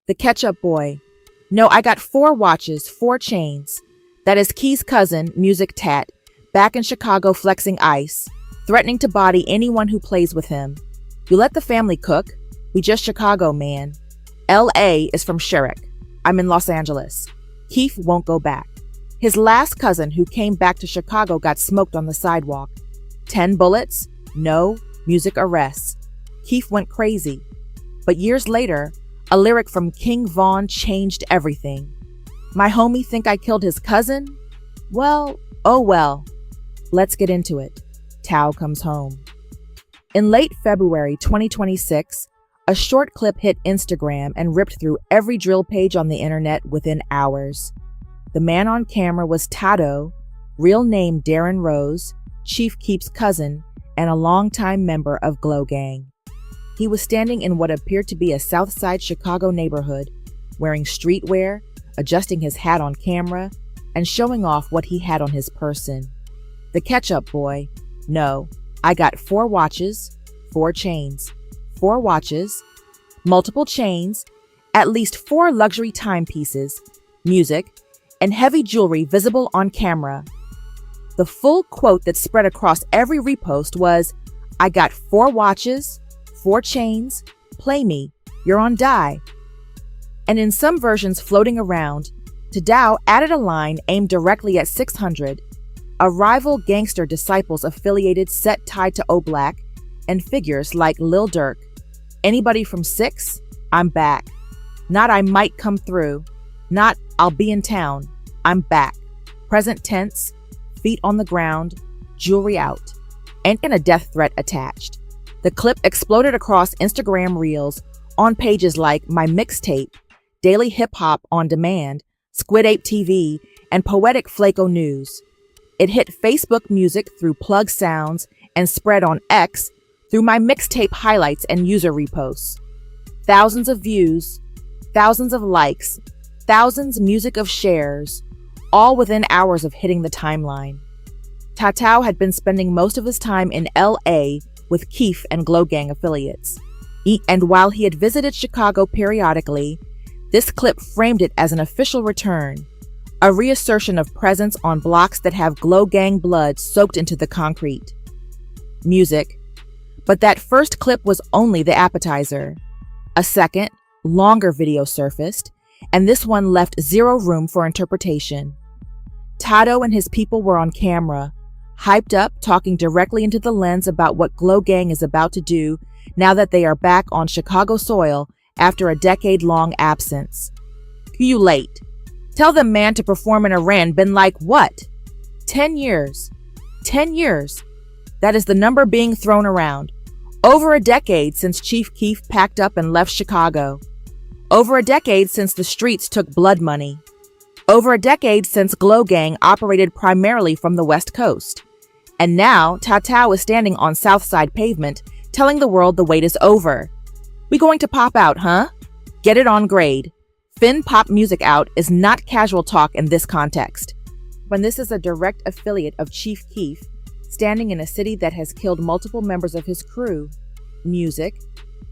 The Ketchup Boy. No, I got 4 watches, 4 chains. That is Keef's cousin, Music Tat, back in Chicago flexing ice, threatening to body anyone who plays with him. You let the family cook. We just Chicago, man. L.A. is from Sherrick. I'm in Los Angeles. Keef won't go back. His last cousin who came back to Chicago got smoked on the sidewalk. 10 bullets? No. Music arrests. Keef went crazy. But years later, a lyric from King Von changed everything. My homie think I killed his cousin? Well, oh well. Let's get into it. Tao comes home. In late February 2026, a short clip hit Instagram and ripped through every drill page on the internet within hours. The man on camera was Tato, real name Darren Rose, Chief Keef's cousin, and a longtime member of Glow Gang. He was standing in what appeared to be a Southside Chicago neighborhood, wearing streetwear, adjusting his hat on camera, and showing off what he had on his person. The Ketchup Boy. No, I got 4 watches, 4 chains. 4 watches, multiple chains, at least 4 luxury timepieces, music, and heavy jewelry visible on camera. The full quote that spread across every repost was, I got 4 watches, 4 chains, play me, you're on die. And in some versions floating around, Tadao added a line aimed directly at 600, a rival gangster disciples affiliated set tied to Oblak, and figures like Lil Durk. Anybody from 6? I'm back. Not I might come through. Not I'll be in town. I'm back. Present tense, feet on the ground, jewelry out, and a death threat attached. The clip exploded across Instagram Reels on pages like My Mixtape, Daily Hip Hop on Demand, Squid Ape TV, and Poetic Flaco News. It hit Facebook Music through Plug Sounds and spread on X through My Mixtape highlights and user reposts. Thousands of views, thousands of likes, thousands music of shares, all within hours of hitting the timeline. Tatao had been spending most of his time in L.A. with Keef and Glow Gang affiliates. And while he had visited Chicago periodically, this clip framed it as an official return, a reassertion of presence on blocks that have Glow Gang blood soaked into the concrete. Music. But that first clip was only the appetizer. A second, longer video surfaced, and this one left zero room for interpretation. Tato and his people were on camera, hyped up, talking directly into the lens about what Glow Gang is about to do now that they are back on Chicago soil after a decade-long absence. You late. Tell them man to perform in Iran been like what? 10 years. 10 years. That is the number being thrown around. Over a decade since Chief Keef packed up and left Chicago. Over a decade since the streets took blood money. Over a decade since Glow Gang operated primarily from the West Coast. And now, Tatao is standing on Southside pavement, telling the world the wait is over. We going to pop out, huh? Get it on grade. Fin pop music out is not casual talk in this context. When this is a direct affiliate of Chief Keef, standing in a city that has killed multiple members of his crew, music,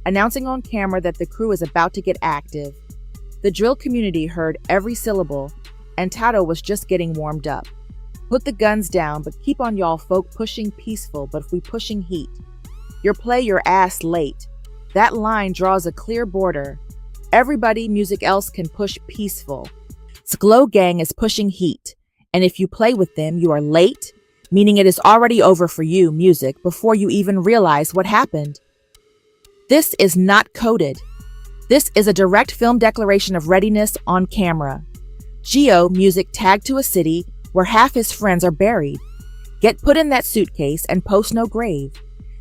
announcing on camera that the crew is about to get active. The drill community heard every syllable, and Tato was just getting warmed up. Put the guns down, but keep on y'all folk pushing peaceful, but if we pushing heat. Your play your ass late. That line draws a clear border. Everybody music else can push peaceful. Glow Gang is pushing heat, and if you play with them, you are late, meaning it is already over for you, music, before you even realize what happened. This is not coded. This is a direct film declaration of readiness on camera. Geo music tagged to a city where half his friends are buried. Get put in that suitcase and post no grave.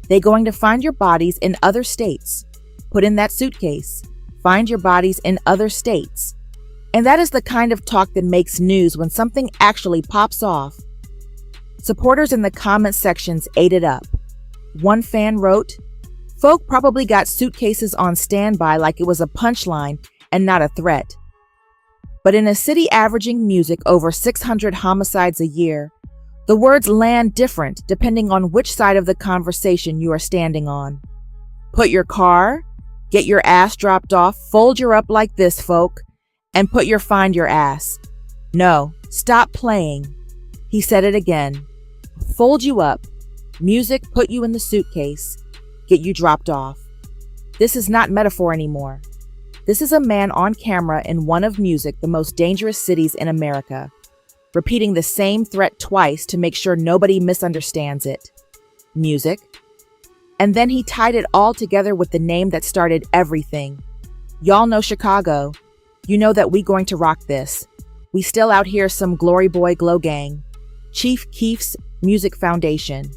They going to find your bodies in other states. Put in that suitcase. Find your bodies in other states. And that is the kind of talk that makes news when something actually pops off. Supporters in the comment sections ate it up. One fan wrote, "Folk probably got suitcases on standby like it was a punchline and not a threat." But in a city averaging music over 600 homicides a year, the words land different depending on which side of the conversation you are standing on. Put your car, Get your ass dropped off, fold your up like this, folk, and put your find your ass. No, stop playing. He said it again. Fold you up. Music put you in the suitcase. Get you dropped off. This is not metaphor anymore. This is a man on camera in one of music, the most dangerous cities in America, repeating the same threat twice to make sure nobody misunderstands it. Music. And then he tied it all together with the name that started everything. Y'all know Chicago. You know that we going to rock this. We still out here some glory boy glow gang. Chief Keef's Music Foundation.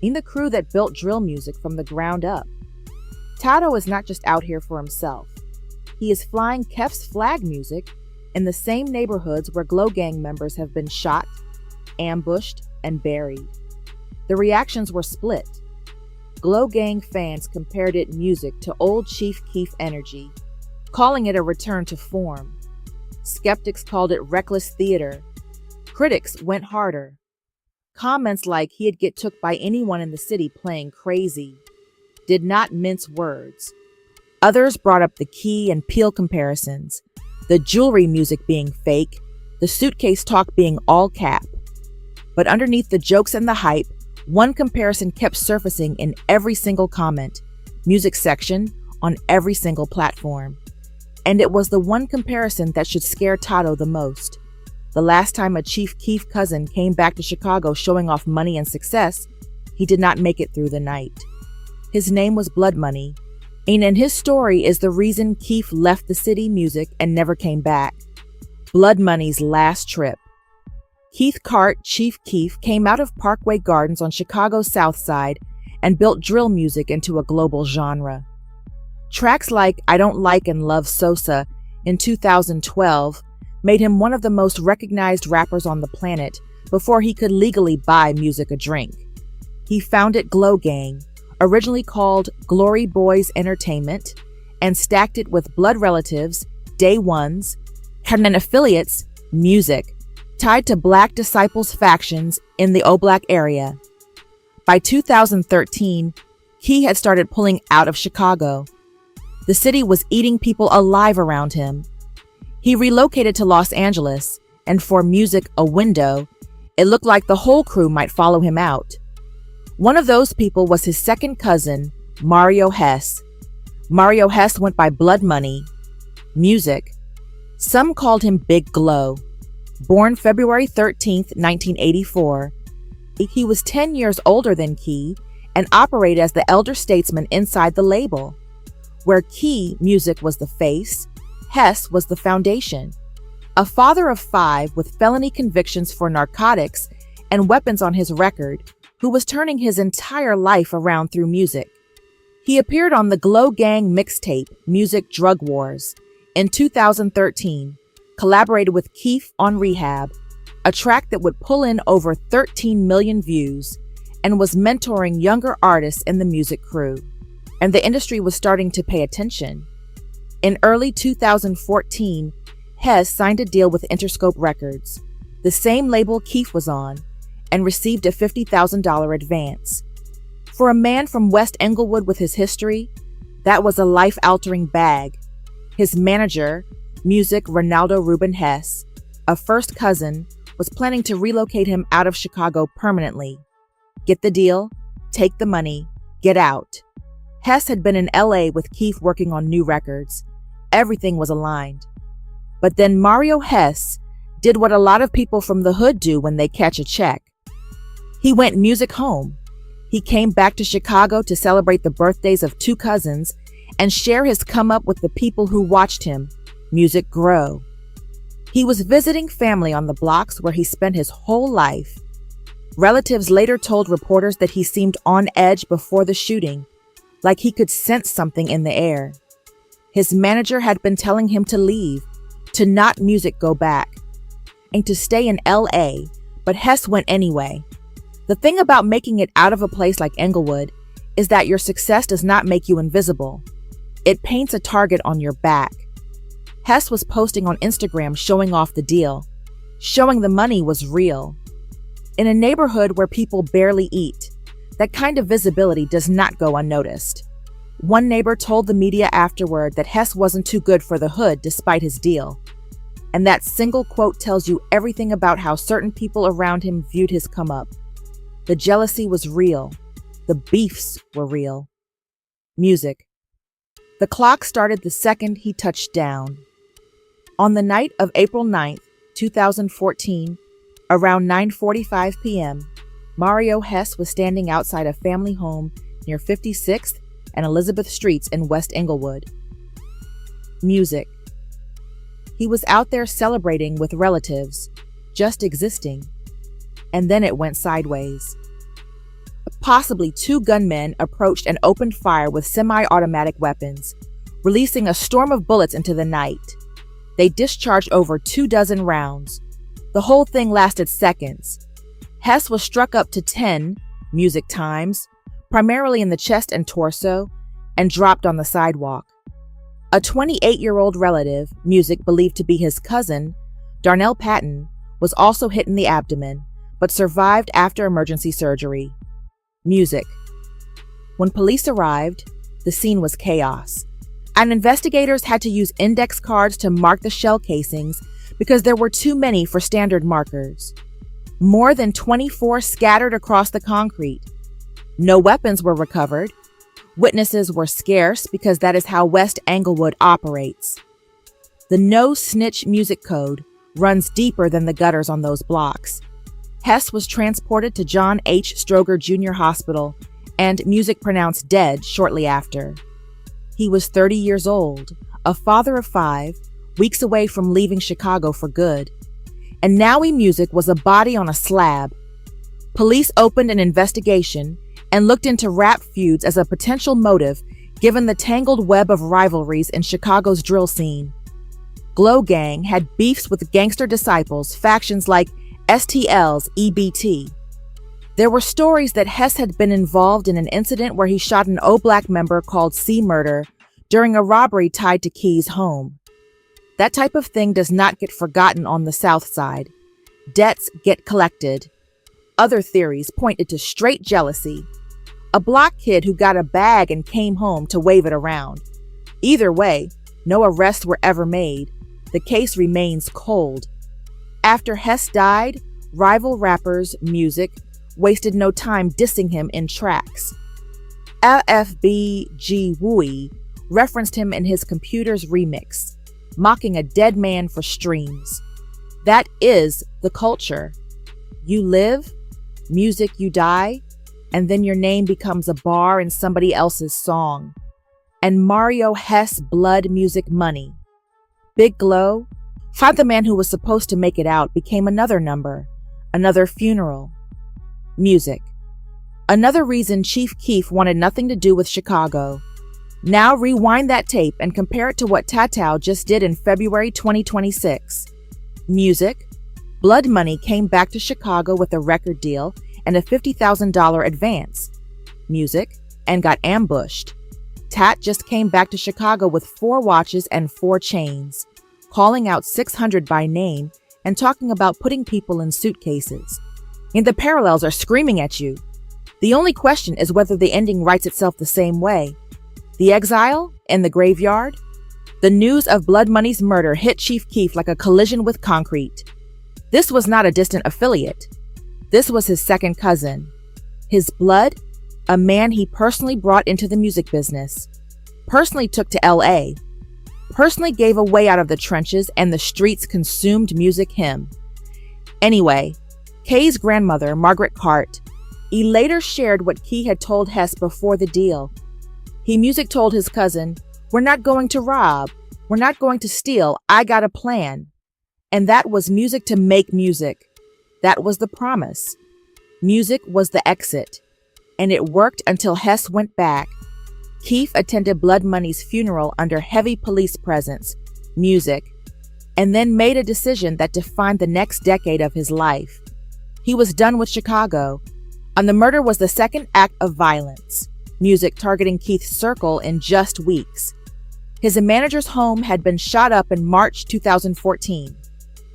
In the crew that built drill music from the ground up. Tato is not just out here for himself. He is flying Keef's flag music in the same neighborhoods where glow gang members have been shot, ambushed, and buried. The reactions were split. Glow gang fans compared it music to old Chief Keef energy, calling it a return to form. Skeptics called it reckless theater. Critics went harder. Comments like he'd get took by anyone in the city playing crazy did not mince words. Others brought up the Key and Peel comparisons, the jewelry music being fake, the suitcase talk being all cap. But underneath the jokes and the hype, one comparison kept surfacing in every single comment, music section, on every single platform. And it was the one comparison that should scare Tato the most. The last time a Chief Keef cousin came back to Chicago showing off money and success, he did not make it through the night. His name was Blood Money, and his story is the reason Keef left the city music and never came back. Blood Money's last trip. Keith Cart, Chief Keef, came out of Parkway Gardens on Chicago's South Side and built drill music into a global genre. Tracks like I Don't Like and Love Sosa in 2012 made him one of the most recognized rappers on the planet before he could legally buy music a drink. He founded Glow Gang, originally called Glory Boys Entertainment, and stacked it with blood relatives, day ones, and affiliates, music, tied to Black Disciples factions in the O-Black area. By 2013, Key had started pulling out of Chicago. The city was eating people alive around him. He relocated to Los Angeles, and for music, a window, it looked like the whole crew might follow him out. One of those people was his second cousin, Mario Hess. Mario Hess went by Blood Money. Music. Some called him Big Glow. Born February 13th, 1984, he was 10 years older than Key and operated as the elder statesman inside the label. Where Key Music was the face, Hess was the foundation. A father of 5 with felony convictions for narcotics and weapons on his record, who was turning his entire life around through music. He appeared on the Glow Gang mixtape, Music Drug Wars, in 2013, collaborated with Keef on Rehab, a track that would pull in over 13 million views, and was mentoring younger artists in the music crew. And the industry was starting to pay attention. In early 2014, Hess signed a deal with Interscope Records, the same label Keef was on, and received a $50,000 advance. For a man from West Englewood with his history, that was a life-altering bag. His manager, music Ronaldo Ruben Hess, a first cousin, was planning to relocate him out of Chicago permanently. Get the deal, take the money, get out. Hess had been in LA with Keef working on new records. Everything was aligned. But then Mario Hess did what a lot of people from the hood do when they catch a check. He went music home. He came back to Chicago to celebrate the birthdays of 2 cousins and share his come up with the people who watched him, music grow. He was visiting family on the blocks where he spent his whole life. Relatives later told reporters that he seemed on edge before the shooting, like he could sense something in the air. His manager had been telling him to leave, to not music go back, and to stay in LA, but Hess went anyway. The thing about making it out of a place like Englewood is that your success does not make you invisible. It paints a target on your back. Hess was posting on Instagram showing off the deal, showing the money was real. In a neighborhood where people barely eat, that kind of visibility does not go unnoticed. One neighbor told the media afterward that Hess wasn't too good for the hood despite his deal. And that single quote tells you everything about how certain people around him viewed his come up. The jealousy was real. The beefs were real. Music. The clock started the second he touched down. On the night of April 9th, 2014, around 9:45 p.m., Mario Hess was standing outside a family home near 56th and Elizabeth Streets in West Englewood. Music. He was out there celebrating with relatives, just existing. And then it went sideways. Possibly 2 gunmen approached and opened fire with semi-automatic weapons, releasing a storm of bullets into the night. They discharged over 24 rounds. The whole thing lasted seconds. Hess was struck up to 10 music times, primarily in the chest and torso, and dropped on the sidewalk. A 28-year-old relative, Music believed to be his cousin, Darnell Patton, was also hit in the abdomen, but survived after emergency surgery. Music. When police arrived, the scene was chaos, and investigators had to use index cards to mark the shell casings because there were too many for standard markers. More than 24 scattered across the concrete. No weapons were recovered. Witnesses were scarce because that is how West Englewood operates. The no-snitch music code runs deeper than the gutters on those blocks. Hess was transported to John H. Stroger Jr. Hospital and Music pronounced dead shortly after. He was 30 years old, a father of 5, weeks away from leaving Chicago for good. And now Music was a body on a slab. Police opened an investigation and looked into rap feuds as a potential motive given the tangled web of rivalries in Chicago's drill scene. Glow Gang had beefs with gangster disciples, factions like STL's EBT. There were stories that Hess had been involved in an incident where he shot an O-Black member called C Murder during a robbery tied to Key's home. That type of thing does not get forgotten on the South Side. Debts get collected. Other theories pointed to straight jealousy. A block kid who got a bag and came home to wave it around. Either way, no arrests were ever made. The case remains cold. After Hess died, rival rappers, Music, wasted no time dissing him in tracks. LFBG Wooey referenced him in his Computer's remix, mocking a dead man for streams. That is the culture. You live, music you die, and then your name becomes a bar in somebody else's song. And Mario Hess blood music money. Big Glow, Find the Man Who Was Supposed to Make It Out became another number, another funeral. Music. Another reason Chief Keef wanted nothing to do with Chicago. Now rewind that tape and compare it to what Tatao just did in February 2026. Music. Blood Money came back to Chicago with a record deal and a $50,000 advance. Music. And got ambushed. Tat just came back to Chicago with 4 watches and 4 chains, calling out 600 by name and talking about putting people in suitcases. And the parallels are screaming at you. The only question is whether the ending writes itself the same way. The exile in the graveyard? The news of Blood Money's murder hit Chief Keef like a collision with concrete. This was not a distant affiliate. This was his second cousin. His blood, a man he personally brought into the music business, personally took to LA, personally gave a way out of the trenches and the streets consumed music him. Anyway, Kay's grandmother, Margaret Cart, later shared what Key had told Hess before the deal. Music told his cousin, "We're not going to rob. We're not going to steal. I got a plan." And that was music to make music. That was the promise. Music was the exit. And it worked until Hess went back. Keef attended Blood Money's funeral under heavy police presence, Music, and then made a decision that defined the next decade of his life. He was done with Chicago, and the murder was the second act of violence, Music targeting Keith's circle in just weeks. His manager's home had been shot up in March 2014.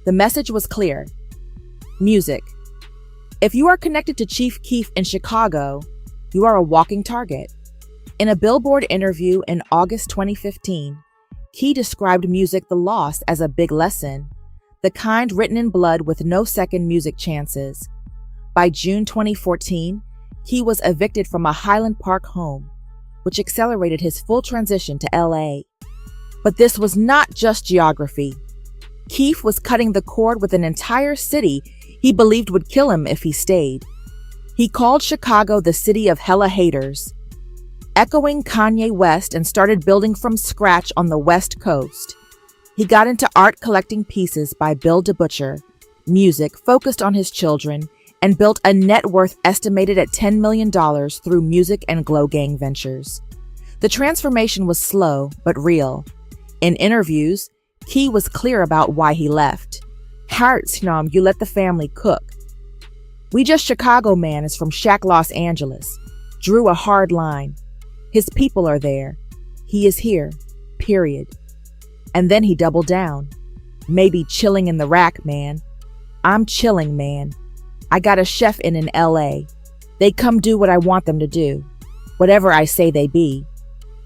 The message was clear. Music. If you are connected to Chief Keef in Chicago, you are a walking target. In a Billboard interview in August 2015, Keef described Music the Lost as a big lesson, the kind written in blood with no second music chances. By June 2014, Keef was evicted from a Highland Park home, which accelerated his full transition to LA. But this was not just geography. Keef was cutting the cord with an entire city he believed would kill him if he stayed. He called Chicago the city of hella haters, echoing Kanye West, and started building from scratch on the West Coast. He got into art collecting pieces by Bill DeButcher, music focused on his children, and built a net worth estimated at $10 million through music and Glow Gang ventures. The transformation was slow but real. In interviews, Keef was clear about why he left. Hartsnam, you let the family cook. We just Chicago man is from Shack, Los Angeles. Drew a hard line. His people are there. He is here. Period. And then he doubled down. Maybe chilling in the rack, man. I'm chilling, man. I got a chef in LA. They come do what I want them to do. Whatever I say they be.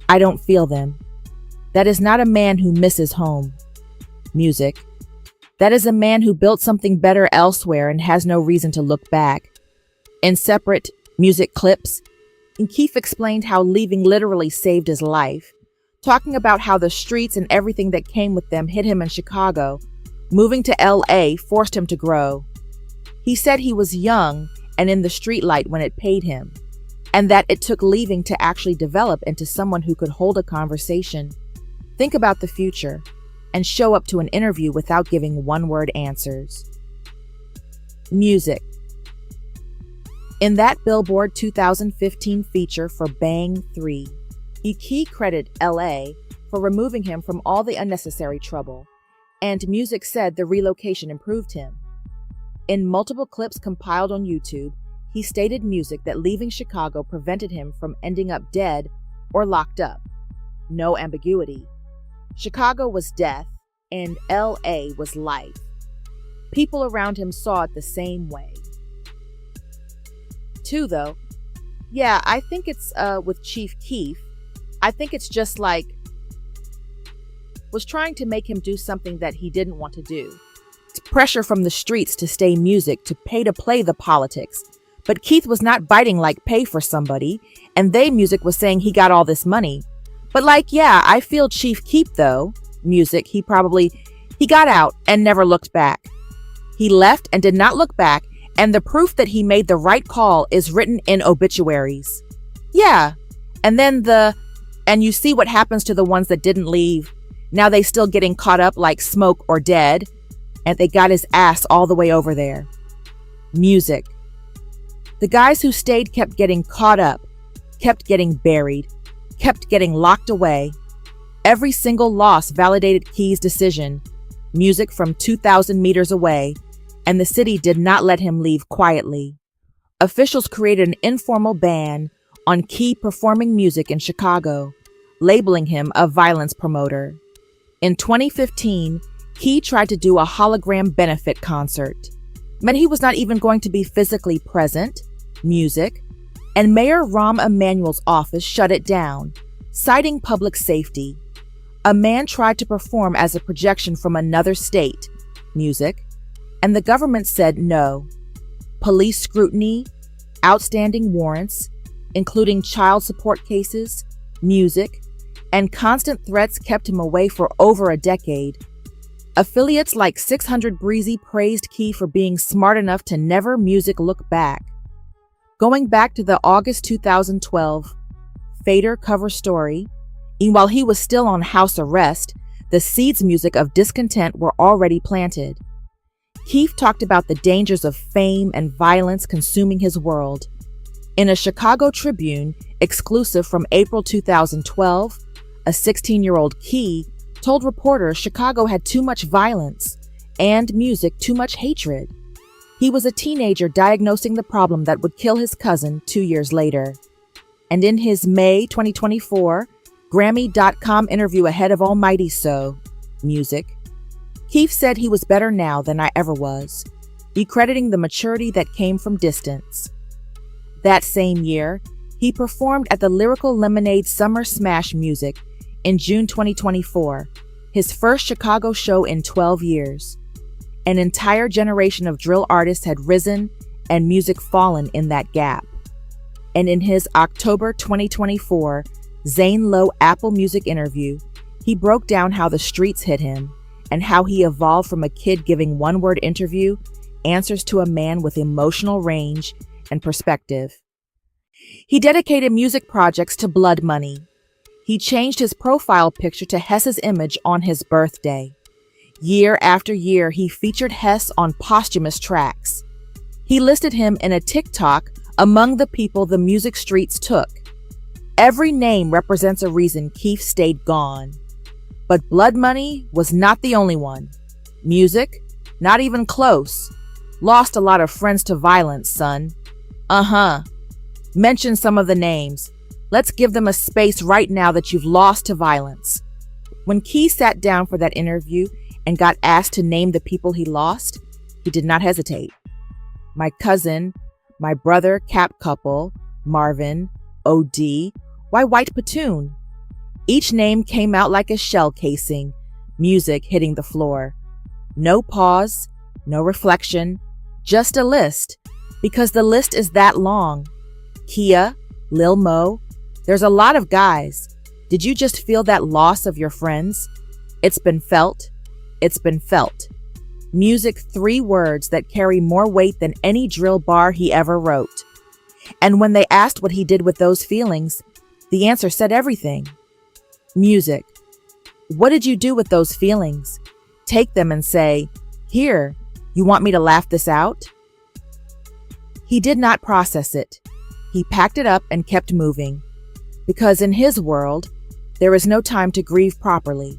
I don't feel them. That is not a man who misses home. Music. That is a man who built something better elsewhere and has no reason to look back. In separate music clips, Keef explained how leaving literally saved his life, talking about how the streets and everything that came with them hit him in Chicago. Moving to LA forced him to grow. He said he was young and in the streetlight when it paid him, and that it took leaving to actually develop into someone who could hold a conversation, think about the future, and show up to an interview without giving one-word answers. Music. In that Billboard 2015 feature for Bang 3, Keef credited LA for removing him from all the unnecessary trouble, and Music said the relocation improved him. In multiple clips compiled on YouTube, he stated Music that leaving Chicago prevented him from ending up dead or locked up. No ambiguity. Chicago was death, and LA was life. People around him saw it the same way. Too, though, yeah, I think it's with Chief Keef. I think it's just like was trying to make him do something that he didn't want to do. It's pressure from the streets to stay Music, to pay to play the politics. But Keef was not biting like pay for somebody, and Music was saying he got all this money. But yeah, I feel Chief Keef though, Music, he got out and never looked back. He left and did not look back, and the proof that he made the right call is written in obituaries. Yeah, and then and you see what happens to the ones that didn't leave. Now they still getting caught up like Smoke or Dead, and they got his ass all the way over there. Music. The guys who stayed kept getting caught up, kept getting buried, kept getting locked away. Every single loss validated Keef's decision. Music from 2,000 meters away, and the city did not let him leave quietly. Officials created an informal ban on Keef performing music in Chicago, labeling him a violence promoter. In 2015, Keef tried to do a hologram benefit concert, meant he was not even going to be physically present. Music. And Mayor Rahm Emanuel's office shut it down, citing public safety. A man tried to perform as a projection from another state. Music. And the government said no. Police scrutiny, outstanding warrants, including child support cases, music, and constant threats kept him away for over a decade. Affiliates like 600 Breezy praised Keef for being smart enough to never Music look back. Going back to the August 2012 Fader cover story, and while he was still on house arrest, the seeds music of discontent were already planted. Keef talked about the dangers of fame and violence consuming his world. In a Chicago Tribune exclusive from April 2012, a 16-year-old Keef told reporters Chicago had too much violence and Music too much hatred. He was a teenager diagnosing the problem that would kill his cousin 2 years later. And in his May 2024 Grammy.com interview ahead of Almighty So, Music, Keef said he was better now than I ever was, crediting the maturity that came from distance. That same year, He performed at the Lyrical Lemonade Summer Smash Music in June 2024, his first Chicago show in 12 years. An entire generation of drill artists had risen and music fallen in that gap. And in his October 2024 Zane Lowe Apple Music interview, he broke down how the streets hit him and how he evolved from a kid giving one-word interview answers to a man with emotional range and perspective. He dedicated music projects to Blood Money. He changed his profile picture to Hess's image on his birthday. Year after year, he featured Hess on posthumous tracks. He listed him in a TikTok among the people the music streets took. Every name represents a reason Keef stayed gone. But Blood Money was not the only one. Music? Not even close. Lost a lot of friends to violence, son. Mention some of the names. Let's give them a space right now that you've lost to violence. When Keef sat down for that interview and got asked to name the people he lost, he did not hesitate. My cousin, my brother Cap couple, Marvin, OD, why White Platoon? Each name came out like a shell casing, music hitting the floor. No pause, no reflection, just a list, because the list is that long. Kia, Lil Mo, there's a lot of guys. Did you just feel that loss of your friends? It's been felt. It's been felt. Music, 3 words that carry more weight than any drill bar he ever wrote. And when they asked what he did with those feelings, the answer said everything. Music. What did you do with those feelings? Take them and say, "Here, you want me to laugh this out?" He did not process it. He packed it up and kept moving. Because in his world, there is no time to grieve properly.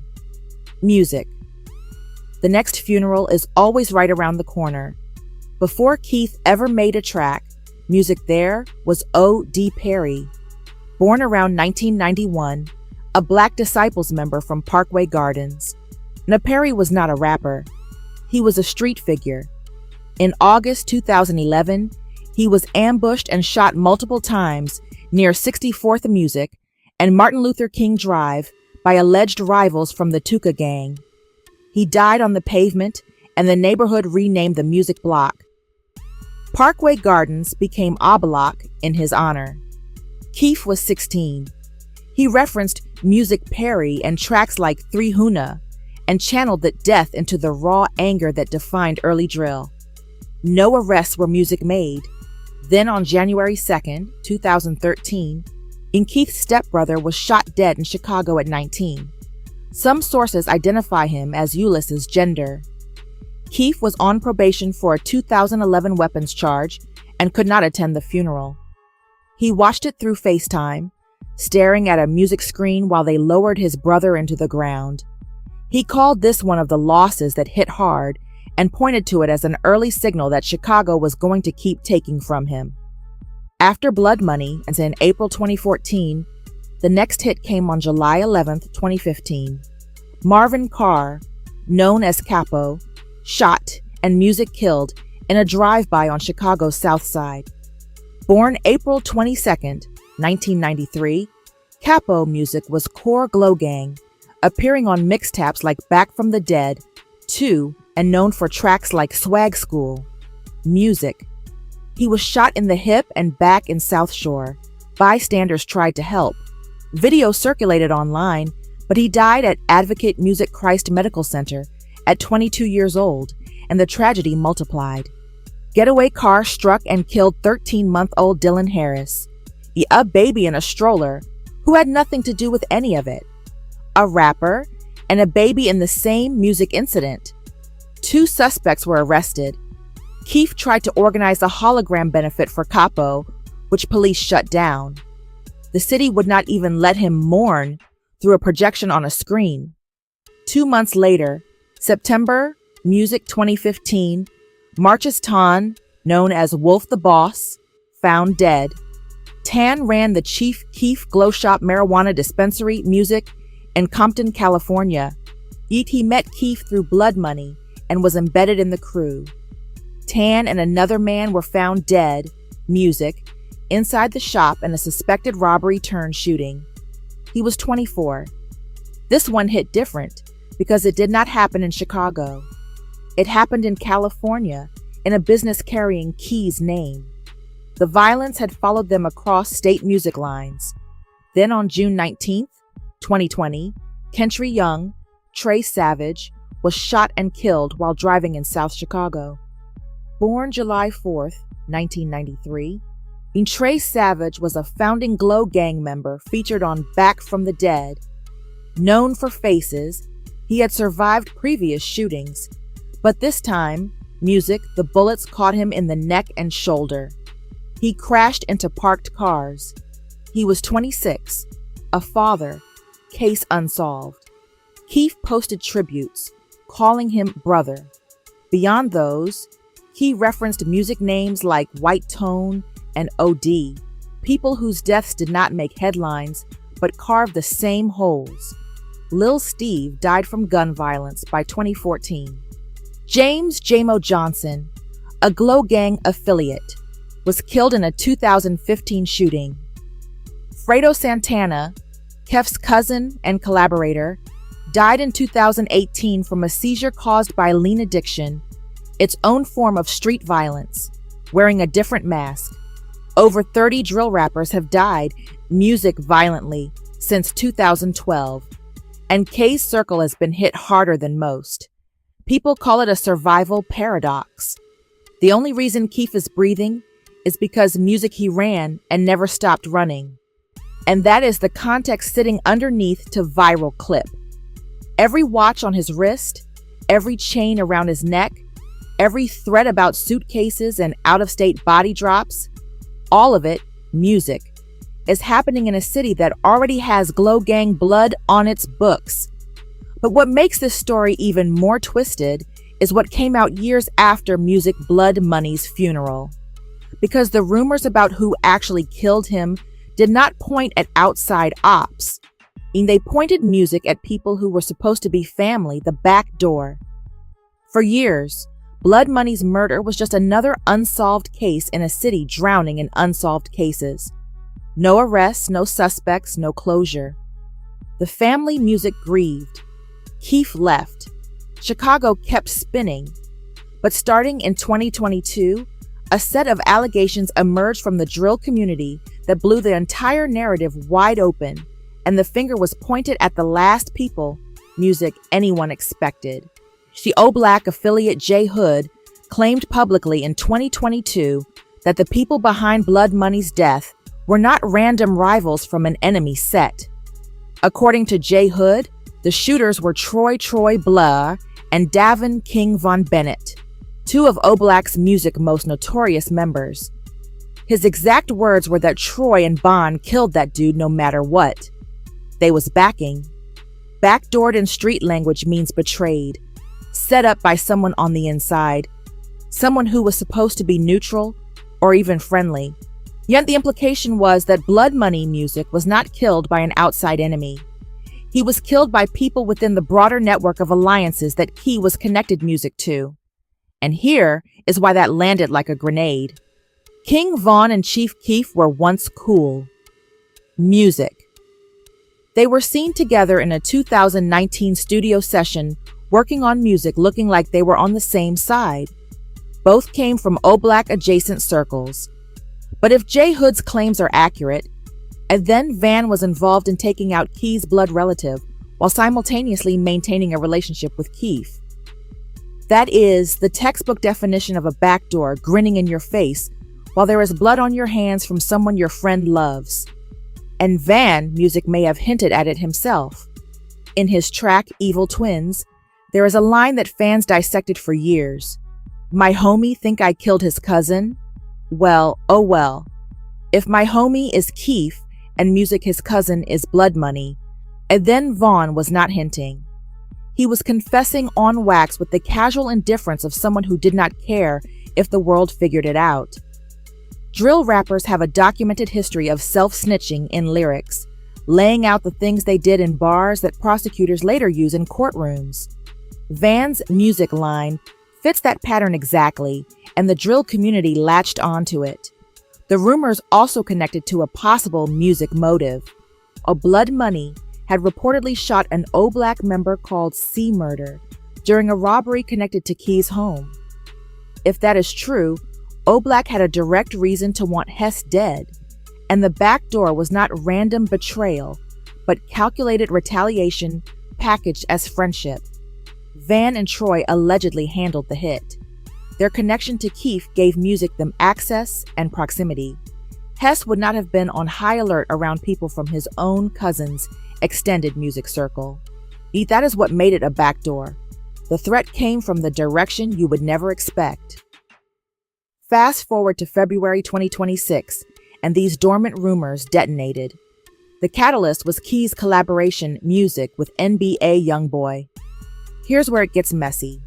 Music. The next funeral is always right around the corner. Before Keef ever made a track, music there was O.D. Perry. Born around 1991, a Black Disciples member from Parkway Gardens. Now, Perry was not a rapper. He was a street figure. In August 2011, he was ambushed and shot multiple times near 64th Music and Martin Luther King Drive by alleged rivals from the Tuka Gang. He died on the pavement, and the neighborhood renamed the Music Block. Parkway Gardens became A Block in his honor. Keef was 16. He referenced Music Perry and tracks like 3 Huna and channeled that death into the raw anger that defined early drill. No arrests were music made. Then on January 2nd, 2013, Keef's stepbrother was shot dead in Chicago at 19. Some sources identify him as Ulysses Gender. Keef was on probation for a 2011 weapons charge and could not attend the funeral. He watched it through FaceTime, staring at a music screen while they lowered his brother into the ground. He called this one of the losses that hit hard and pointed to it as an early signal that Chicago was going to keep taking from him. After Blood Money, and in April 2014, the next hit came on July 11, 2015. Marvin Carr, known as Capo, shot and music killed in a drive-by on Chicago's South Side. Born April 22, 1993, Capo music was core Glow Gang, appearing on mixtapes like Back from the Dead, 2, and known for tracks like Swag School. Music. He was shot in the hip and back in South Shore. Bystanders tried to help. Video circulated online, but he died at Advocate Music Christ Medical Center at 22 years old, and the tragedy multiplied. Getaway car struck and killed 13-month-old Dylan Harris, a baby in a stroller who had nothing to do with any of it. A rapper and a baby in the same music incident. 2 suspects were arrested. Keef tried to organize a hologram benefit for Capo, which police shut down. The city would not even let him mourn through a projection on a screen. 2 months later, September Music 2015, Marcus Tan, known as Wolf the Boss, found dead. Tan ran the Chief Keef Glow Shop marijuana dispensary music in Compton, California. Yet he met Keef through Blood Money and was embedded in the crew. Tan and another man were found dead, music, inside the shop in a suspected robbery-turned-shooting. He was 24. This one hit different because it did not happen in Chicago. It happened in California, in a business carrying Keef's name. The violence had followed them across state music lines. Then on June 19, 2020, Kentry Young, Trey Savage, was shot and killed while driving in South Chicago. Born July 4, 1993, Trey Savage was a founding Glow Gang member featured on Back from the Dead. Known for Faces, he had survived previous shootings, but this time, the bullets caught him in the neck and shoulder. He crashed into parked cars. He was 26, a father, case unsolved. Keef posted tributes, calling him brother. Beyond those, he referenced music names like White Tone and OD, people whose deaths did not make headlines but carved the same holes. Lil Steve died from gun violence by 2014. James Jamo Johnson, a Glow Gang affiliate, was killed in a 2015 shooting. Fredo Santana, Keef's cousin and collaborator, died in 2018 from a seizure caused by lean addiction, its own form of street violence, wearing a different mask. Over 30 drill rappers have died violently since 2012, and K's circle has been hit harder than most. People call it a survival paradox. The only reason Keef is breathing is because he ran and never stopped running. And that is the context sitting underneath to viral clip. Every watch on his wrist, every chain around his neck, every thread about suitcases and out-of-state body drops, all of it, music, is happening in a city that already has Glow Gang blood on its books. But what makes this story even more twisted is what came out years after Blood Money's funeral. Because the rumors about who actually killed him did not point at outside ops. They pointed at people who were supposed to be family, the back door. For years, Blood Money's murder was just another unsolved case in a city drowning in unsolved cases. No arrests, no suspects, no closure. The family grieved. Keef left. Chicago kept spinning. But starting in 2022, a set of allegations emerged from the drill community that blew the entire narrative wide open, and the finger was pointed at the last people anyone expected. The O-Black affiliate J Hood claimed publicly in 2022 that the people behind Blood Money's death were not random rivals from an enemy set. According to J Hood, the shooters were Troy Blah and Davin King Von Bennett, two of O-Black's most notorious members. His exact words were that Troy and Bon killed that dude no matter what. They was backing. Backdoored in street language means betrayed, set up by someone on the inside, someone who was supposed to be neutral or even friendly. Yet the implication was that Blood Money was not killed by an outside enemy. He was killed by people within the broader network of alliances that Key was connected to. And here is why that landed like a grenade. King Von and Chief Keef were once cool. Music. They were seen together in a 2019 studio session working on music looking like they were on the same side. Both came from O-Black adjacent circles. But if J Hood's claims are accurate, and then Van was involved in taking out Key's blood relative while simultaneously maintaining a relationship with Keef. That is the textbook definition of a backdoor grinning in your face while there is blood on your hands from someone your friend loves. And Van may have hinted at it himself. In his track Evil Twins, there is a line that fans dissected for years. My homie think I killed his cousin? Well, oh well. If my homie is Keef and his cousin is Blood Money, and then Vaughn was not hinting. He was confessing on wax with the casual indifference of someone who did not care if the world figured it out. Drill rappers have a documented history of self-snitching in lyrics, laying out the things they did in bars that prosecutors later use in courtrooms. Van's music line fits that pattern exactly, and the drill community latched onto it. The rumors also connected to a possible music motive. A Blood Money had reportedly shot an O-Black member called C Murder during a robbery connected to Keef's home. If that is true, O-Black had a direct reason to want Hess dead, and the back door was not random betrayal, but calculated retaliation packaged as friendship. Van and Troy allegedly handled the hit. Their connection to Keef gave music them access and proximity. Hess would not have been on high alert around people from his own cousin's extended music circle. That is what made it a backdoor. The threat came from the direction you would never expect. Fast forward to February 2026, and these dormant rumors detonated. The catalyst was Keef's collaboration music with NBA YoungBoy. Here's where it gets messy.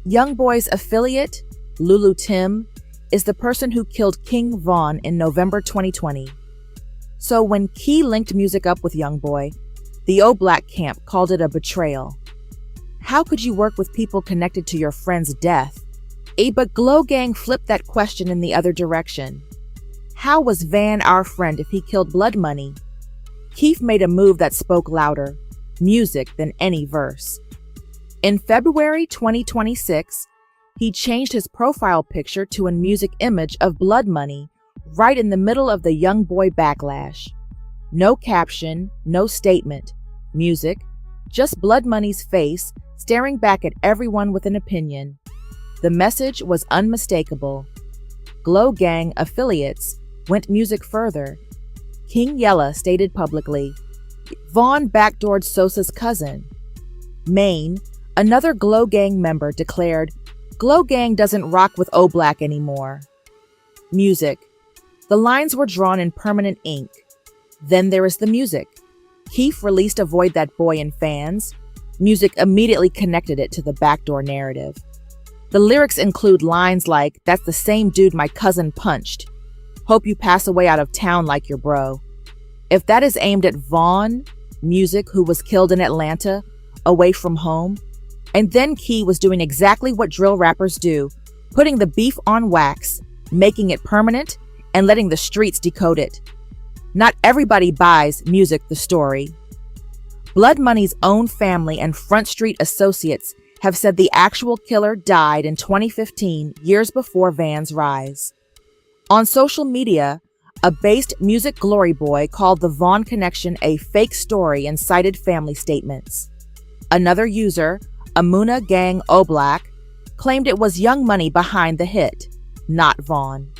YoungBoy's affiliate, Lulu Tim, is the person who killed King Von in November 2020. So when Keef linked music up with YoungBoy, the O-Black camp called it a betrayal. How could you work with people connected to your friend's death? But Glow Gang flipped that question in the other direction. How was Van our friend if he killed Blood Money? Keef made a move that spoke louder, music than any verse. In February 2026, he changed his profile picture to a music image of Blood Money right in the middle of the YoungBoy backlash. No caption, no statement, music, just Blood Money's face staring back at everyone with an opinion. The message was unmistakable. Glow Gang affiliates went music further. King Yella stated publicly, Vaughn backdoored Sosa's cousin. Maine, another Glow Gang member, declared, Glow Gang doesn't rock with O-Black anymore. Music. The lines were drawn in permanent ink. Then there is the music. Keef released Avoid That Boy in fans. Music immediately connected it to the backdoor narrative. The lyrics include lines like, that's the same dude my cousin punched. Hope you pass away out of town like your bro. If that is aimed at Vaughn, Music, who was killed in Atlanta, away from home, and then Keef was doing exactly what drill rappers do, putting the beef on wax, making it permanent, and letting the streets decode it. Not everybody buys Music the story. Blood Money's own family and Front Street associates have said the actual killer died in 2015, years before Van's rise. On social media, a based music glory boy called the Vaughn connection a fake story and cited family statements. Another user, Amuna Gang O-Black, claimed it was Young Money behind the hit, not Vaughn.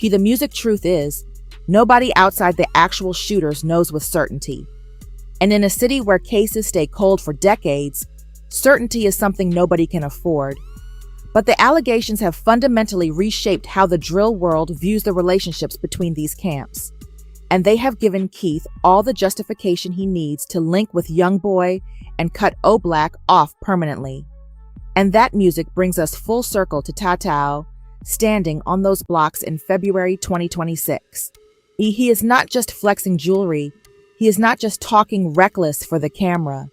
The music truth is, nobody outside the actual shooters knows with certainty. And in a city where cases stay cold for decades, certainty is something nobody can afford. But the allegations have fundamentally reshaped how the drill world views the relationships between these camps. And they have given Keef all the justification he needs to link with YoungBoy and cut O-Black off permanently. And that music brings us full circle to Tatao, standing on those blocks in February 2026. He is not just flexing jewelry. He is not just talking reckless for the camera.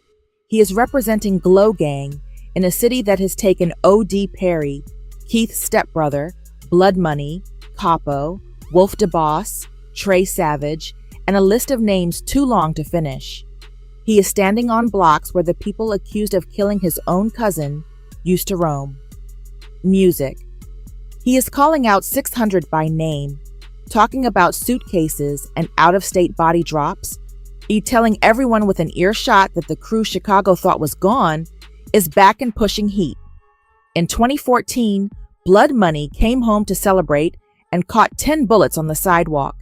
He is representing Glow Gang in a city that has taken O.D. Perry, Keef's stepbrother, Blood Money, Capo, Wolf DeBoss, Trey Savage, and a list of names too long to finish. He is standing on blocks where the people accused of killing his own cousin used to roam. Music. He is calling out 600 by name, talking about suitcases and out-of-state body drops. Telling everyone with an earshot that the crew Chicago thought was gone is back and pushing heat. In 2014, Blood Money came home to celebrate and caught 10 bullets on the sidewalk.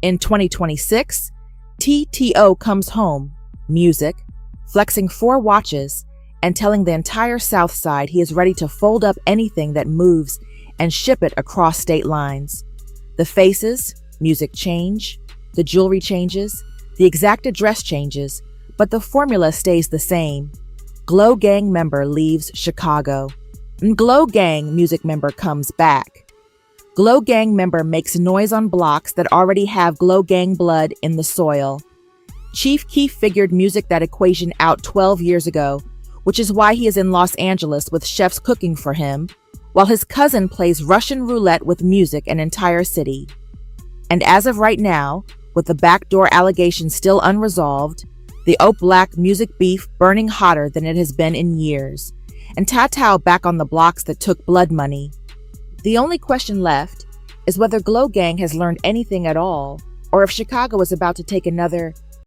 In 2026, TTO comes home, Music, flexing 4 watches and telling the entire South Side he is ready to fold up anything that moves and ship it across state lines. The faces, Music change, the jewelry changes, the exact address changes, but the formula stays the same. Glow Gang member leaves Chicago. Glow Gang Music member comes back. Glow Gang member makes noise on blocks that already have Glow Gang blood in the soil. Chief Keef figured Music that equation out 12 years ago, which is why he is in Los Angeles with chefs cooking for him, while his cousin plays Russian roulette with Music an entire city. And as of right now, with the backdoor allegation still unresolved, the Oak Black music beef burning hotter than it has been in years, and Tatao back on the blocks that took blood money, the only question left is whether Glow Gang has learned anything at all, or if Chicago is about to take another